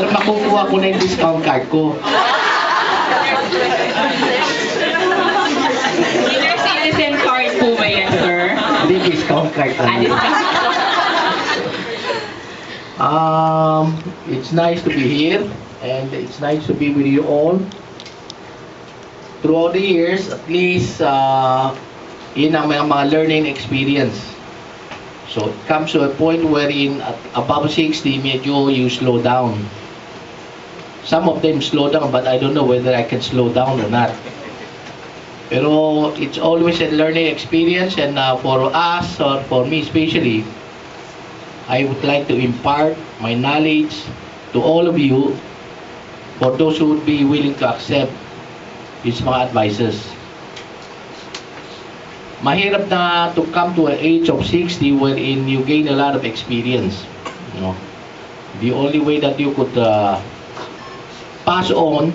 Para makukuha ko na yung discount card ko. Senior citizen card po ba yan, sir? Hindi, discount card lang. It's nice to be here, and it's nice to be with you all. Throughout the years, at least, yun ang mga learning experience. So, it comes to a point wherein at above 60, medyo you slow down. Some of them slow down, but I don't know whether I can slow down or not. Pero it's always a learning experience, and for us, or for me especially, I would like to impart my knowledge to all of you, for those who would be willing to accept these mga advices. Mahirap na to come to an age of 60 wherein you gain a lot of experience. You know, the only way that you could pass on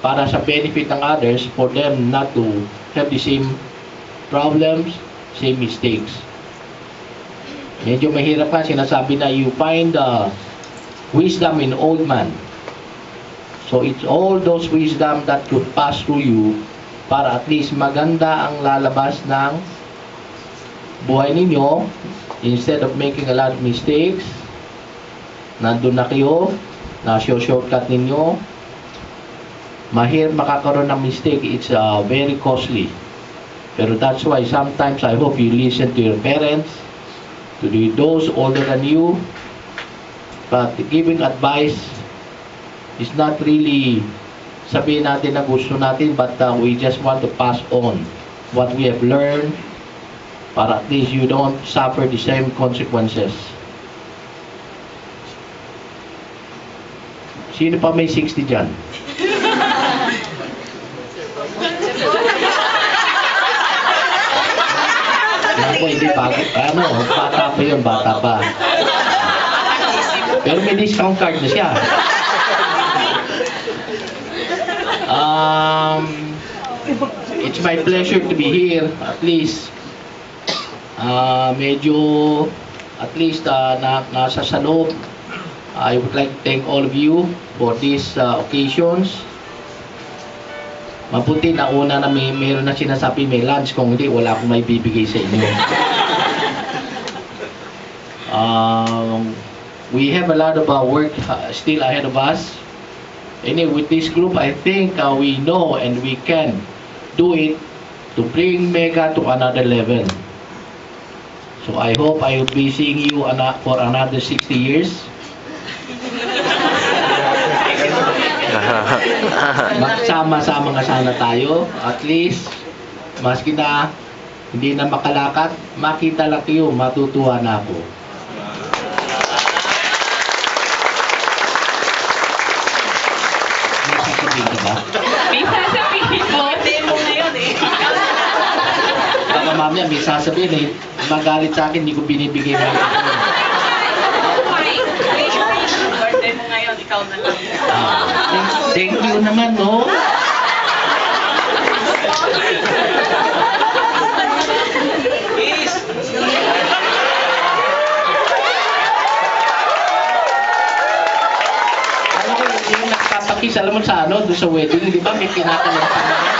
para sa benefit ng others, for them not to have the same problems, same mistakes. Medyo mahirap ka, sinasabi na you find wisdom in old man. So it's all those wisdom that could pass through you para at least maganda ang lalabas ng buhay ninyo. Instead of making a lot of mistakes, nandun na kayo, na-shortcut ninyo, mahirap makakaroon ng mistake. It's very costly. Pero that's why sometimes I hope you listen to your parents, to those older than you. But giving advice is not really sabihin natin na gusto natin, but we just want to pass on what we have learned para at least you don't suffer the same consequences. Sino pa may 60 dyan? Ako, hindi bago. Ano, bata pa yun, bata pa. Pero may discount card na siya. It's my pleasure to be here. At least, medyo, at least, nasa sa loob. I would like to thank all of you for these occasions. Mabuti na una na mayroon na sinasabi may lunch, kung hindi wala akong may bibigay sa inyo. We have a lot of work still ahead of us. Anyway, with this group, I think we know and we can do it to bring Mega to another level. So I hope I will be seeing you for another 60 years. Magsama-sama nga sana tayo. At least, maski na hindi na makalakad, makita lang kayo, matutuwa na ako. May sasabihin ka ba? May sasabihin mo. Demo ngayon eh. Baka mamaya may sasabihin eh, magalit sa akin, hindi ko binibigay mo. Birthday mo ngayon, ikaw na lang. Thank you naman, no? Yes. Alam ko, yung nagpapakis, alam mo sa ano, doon sa wedding, di ba, may pinatalang pa naman.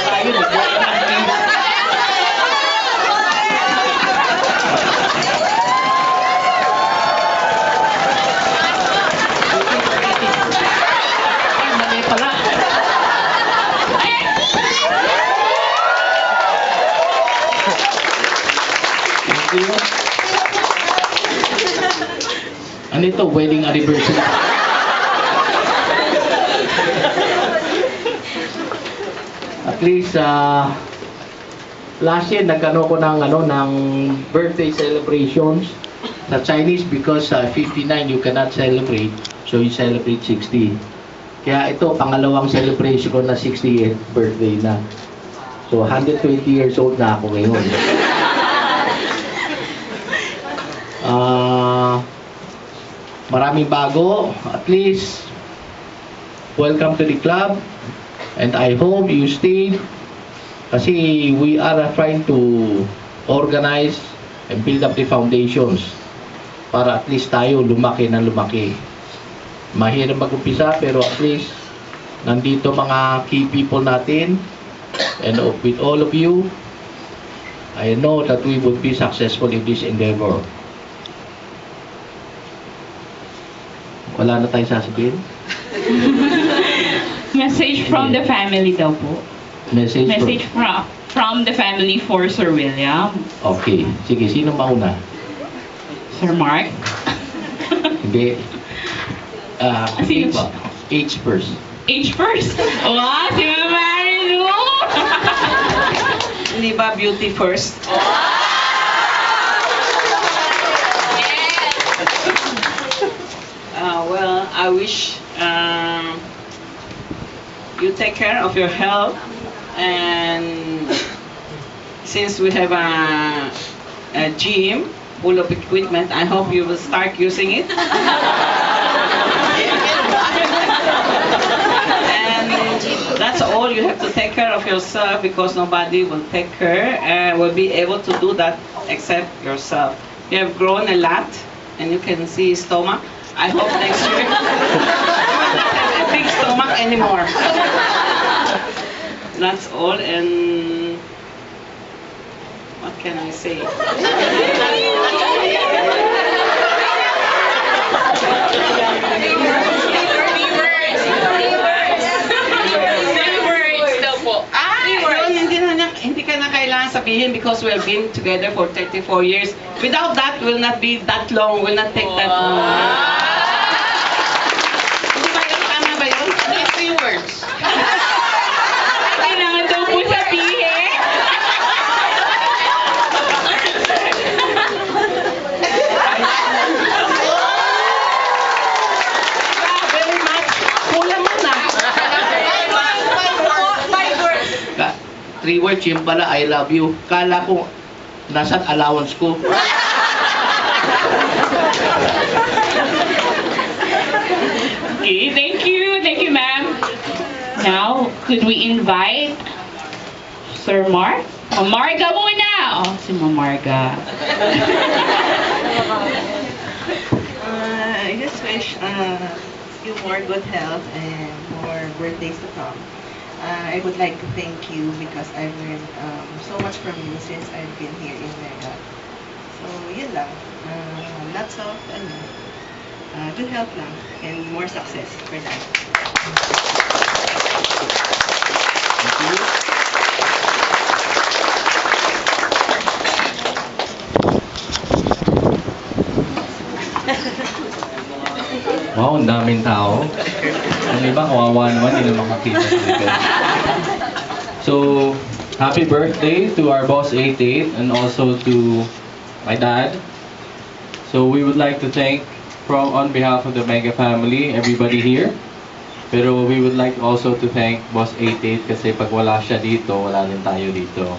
Tayo, nag-wedding ang kiss. Mali pala. Thank you. Ano ito? Wedding anniversary. At least, last year nagkano ko ng birthday celebrations sa Chinese because 59 you cannot celebrate, so you celebrate 60. Kaya ito pangalawang celebration ko na 60th birthday na. So 120 years old na ako ngayon. Maraming bago. At least, welcome to the club. And I hope you stay. Kasi we are trying to organize and build up the foundations para at least tayo lumaki na lumaki. Mahirap mag-umpisa pero at least nandito mga key people natin, and with all of you, I know that we would be successful in this endeavor. Wala na tayong sasabihin? Message from the family daw po. Message From the family for Sir William. Okay. Sige, sino mauna? Sir Mark. Hindi. Sino po? Age first. Age first. Wow, si Mama Marilu. Hindi ba beauty first? Well, I wish you take care of your health, and since we have a gym full of equipment, I hope you will start using it. And that's all. You have to take care of yourself because nobody will take care and will be able to do that except yourself. You have grown a lot, and you can see stomach. I hope next year you will not have a big stomach anymore. That's all, and what can I say? Hindi ka na kailangan sabihin because we have been together for 34 years. Without that, will not be that long, will not take that long. Hindi ba yun? Tama ba yun? 3 words. Kailangan daw po sabihin. Very much. Kulang mo na. 5 words. 3 words yun pala, I love you. Kala ko, nasan allowance ko? Okay, thank you. Thank you, ma'am. Now, could we invite Sir Mark? Marga muna! Oh, si Marga. I just wish you more good health and more birthdays to come. I would like to thank you because I've learned so much from you since I've been here in Mega. So, yun lang. Lots of good health lang and more success for that. Thank you. Wow, ang daming tao. Ang iba, kawawa naman, hindi na makakita sa likod. So, happy birthday to our boss 88 and also to my dad. So, we would like to thank on behalf of the Mega family, everybody here. Pero we would like also to thank Boss 88 kasi pag wala siya dito, wala din tayo dito.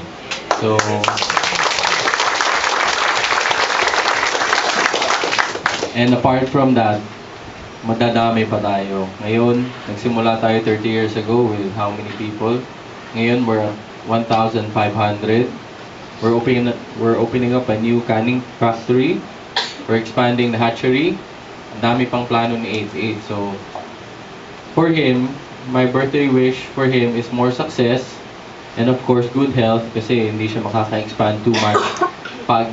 So, and apart from that, madadami pa tayo. Ngayon, nagsimula tayo 30 years ago with how many people? Ngayon, we're 1,500. We're opening up a new canning factory. We're expanding the hatchery. Ang dami pang plano ni 88. So, for him, my birthday wish for him is more success and of course, good health kasi hindi siya makaka-expand too much pag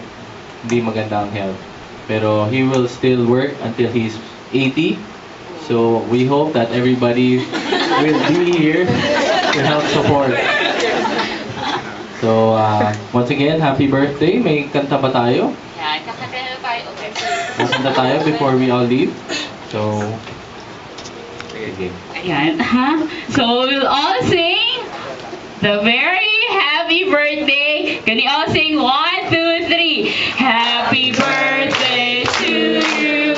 hindi maganda ang health. Pero he will still work until he's 80. So we hope that everybody will be here to help support. So once again, happy birthday. May kanta ba tayo? Yan, kakanta na tayo. Kanta tayo before we all leave. So, sige. Ayan, ha? So we'll all sing the very happy birthday. Can you all sing 1, 2, 3? Happy birthday to you.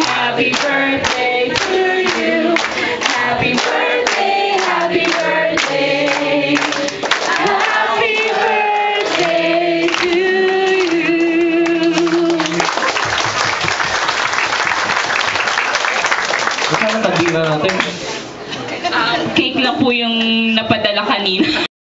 Happy birthday to you. Happy birthday, happy birthday. Happy birthday to you. Saan ang tandira natin? Cake lang po yung napadala kanina.